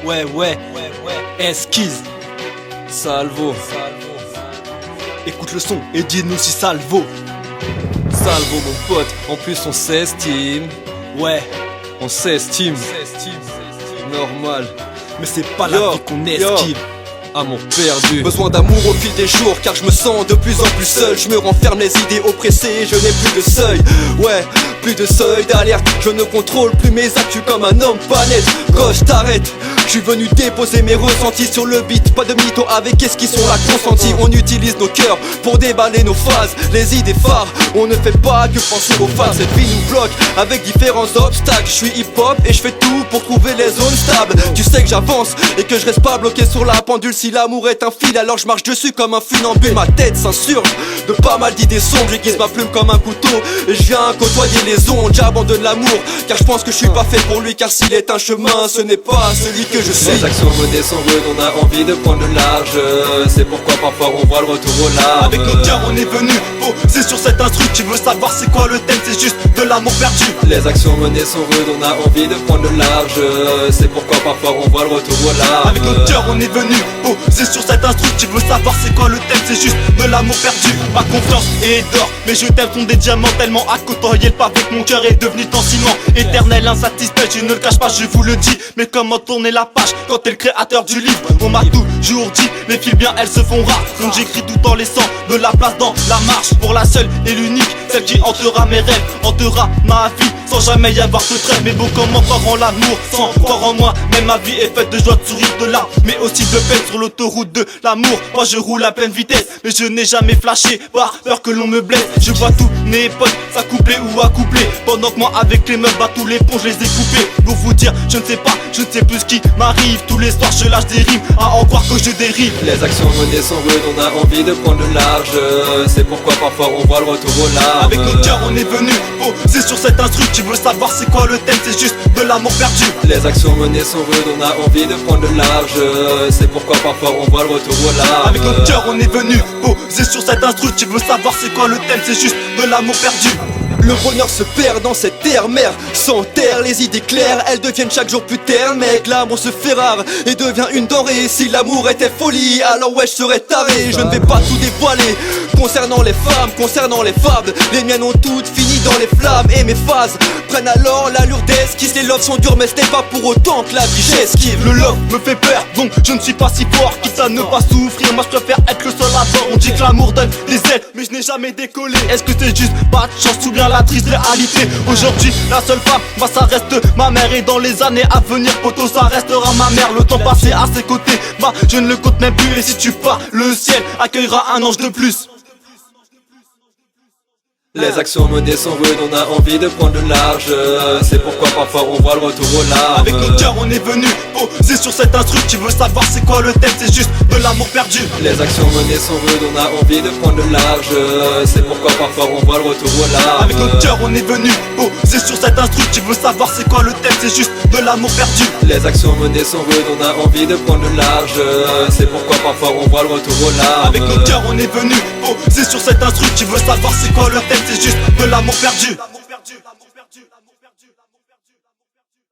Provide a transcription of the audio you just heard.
Ouais, esquisse. Salvo. Écoute le son et dis-nous si ça le vaut. Salvo mon pote, en plus on s'estime. Ouais, on s'estime. Normal, mais c'est pas la vie qu'on esquive. Amour perdu. Besoin d'amour au fil des jours, car je me sens de plus en plus seul. Je me renferme les idées oppressées, je n'ai plus de seuil. Ouais, plus de seuil d'alerte. Je ne contrôle plus mes actus comme un homme pas net. Gauche, t'arrêtes. Je suis venu déposer mes ressentis sur le beat. Pas de mytho avec esquisse, on l'a consenti. On utilise nos cœurs pour déballer nos phases. Les idées phares, on ne fait pas que penser aux phases. Cette vie nous bloque avec différents obstacles. Je suis hip-hop et je fais tout pour trouver les zones stables. Tu sais que j'avance et que je reste pas bloqué sur la pendule. Si l'amour est un fil, alors je marche dessus comme un funambule. Ma tête s'insurge de pas mal d'idées sombres. J'aiguise ma plume comme un couteau et je viens côtoyer les ondes. J'abandonne l'amour car je pense que je suis pas fait pour lui. Car s'il est un chemin, ce n'est pas celui que je suis. Les actions menées sont rudes, on a envie de prendre le large. C'est pourquoi parfois on voit le retour au larmes. Avec notre cœur on est venu poser sur cet instru. Tu veux savoir c'est quoi le thème, c'est juste de l'amour perdu. Les actions menées sont rudes, on a envie de prendre le large. C'est pourquoi parfois on voit le retour au larmes. Avec notre cœur on est venu poser sur cet instru. Tu veux savoir c'est quoi le thème, c'est juste de l'amour perdu. Ma confiance est d'or, mais je t'aime sont des diamants. Tellement à côtoyer le pavé que mon cœur est devenu en ciment. Éternel insatisfait, je ne le cache pas, je vous le dis. Mais comment tourner la page quand t'es le créateur du livre? On m'a toujours dit, les filles bien elles se font rares. Donc j'écris tout en laissant de la place dans la marche. Pour la seule et l'unique, celle qui hantera mes rêves, hantera ma vie sans jamais y avoir de trêve. Mais bon, comme encore en l'amour, sans encore en moi. Même ma vie est faite de joie, de sourire, de larmes, mais aussi de peine sur l'autoroute de l'amour. Moi je roule à pleine vitesse, mais je n'ai jamais flashé par peur que l'on me blesse. Je vois tous mes potes s'accoupler ou accoupler, pendant que moi avec les meufs, bah tous les ponts je les ai coupés. Pour vous dire, je ne sais pas, je ne sais plus ce qui m'arrive. Tous les soirs je lâche des rimes, à en croire que je dérive. Les actions menées sont rudes, on a envie de prendre le large. C'est pourquoi parfois on voit le retour au larmes. Avec notre cœur on est venu poser sur cet instru. Tu veux savoir c'est quoi le thème, c'est juste de l'amour perdu. Les actions menées sont rudes, on a envie de prendre le large. C'est pourquoi parfois on voit le retour au larmes. Avec notre cœur on est venu poser sur cet instru. Tu veux savoir c'est quoi le thème, c'est juste de l'amour perdu. Le bonheur se perd dans cette terre mère. Sans terre, les idées claires, elles deviennent chaque jour plus ternes. Mec, l'amour se fait rare et devient une denrée. Si l'amour était folie, alors ouais, je serais taré. Je ne vais pas tout dévoiler concernant les femmes, concernant les fables. Les miennes ont toutes fini dans les flammes. Et mes phases prennent alors l'allure d'esquisse. Les loves sont dures, mais ce n'est pas pour autant que la vie j'esquive. Le love me fait peur, donc je ne suis pas si fort. Quitte à ne pas souffrir, moi je préfère être le seul à bord. On dit que l'amour donne des ailes, mais je n'ai jamais décollé. Est-ce que c'est juste pas de chance ou bien la triste réalité? Aujourd'hui, la seule femme, bah ça reste ma mère. Et dans les années à venir, poto, ça restera ma mère. Le temps passé à ses côtés, bah je ne le compte même plus. Et si tu pars, le ciel accueillera un ange de plus. Les actions menées sont rudes, on a envie de prendre le large. C'est pourquoi parfois on voit le retour au larmes. Avec notre cœur on est venu poser sur cet instru. Tu veux savoir c'est quoi le thème, c'est juste de l'amour perdu. Les actions menées sont rudes, on a envie de prendre le large. C'est pourquoi parfois on voit le retour au larmes. Avec notre cœur on est venu poser sur cet instru. Tu veux savoir c'est quoi le thème, c'est juste de l'amour perdu. Les actions menées sont rudes, on a envie de prendre le large. C'est pourquoi parfois on voit le retour au larmes. Avec notre cœur on est venu poser sur cet instru. Tu veux savoir c'est quoi le thème, c'est juste de l'amour perdu.